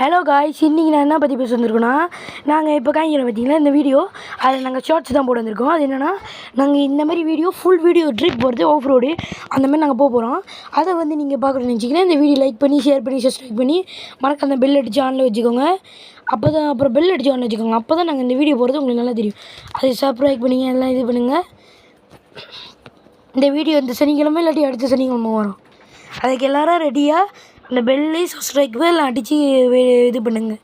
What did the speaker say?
Hello guys, இன்றைக்கி நான் என்ன பற்றி பேச வந்திருக்கோன்னா, நாங்கள் இப்போ காய்க்கிறோம் பார்த்தீங்களா இந்த வீடியோ. அதில் நாங்கள் ஷார்ட்ஸ் தான் போட வந்திருக்கோம். அது என்னென்னா, நாங்கள் இந்த மாதிரி வீடியோ ஃபுல் வீடியோ ட்ரிப் போகிறது ஆஃப் ரோடு அந்த மாதிரி நாங்கள் போகிறோம். அதை வந்து நீங்கள் பார்க்கணுன்னு நினச்சிங்கன்னா இந்த வீடியோ லைக் பண்ணி ஷேர் பண்ணி சப்ஸ்கிரைப் பண்ணி மறக்க அந்த பெல் அடித்து ஆனில் வச்சுக்கோங்க. அப்புறம் பெல் அடித்து ஆனில் வச்சுக்கோங்க. அப்போ தான் நாங்கள் இந்த வீடியோ போகிறது உங்களுக்கு நல்லா தெரியும். அது சப்ஸ்கிரைப் பண்ணிங்க எல்லாம் இது பண்ணுங்கள். இந்த வீடியோ இந்த சனிக்கிழமை இல்லாட்டி அடுத்த சனிக்கிழமை வரும். அதுக்கு எல்லோரும் ரெடியாக அந்த பெல்லையும் சப்ஸ்கிரைப் எல்லாம் அடித்து இது பண்ணுங்கள்.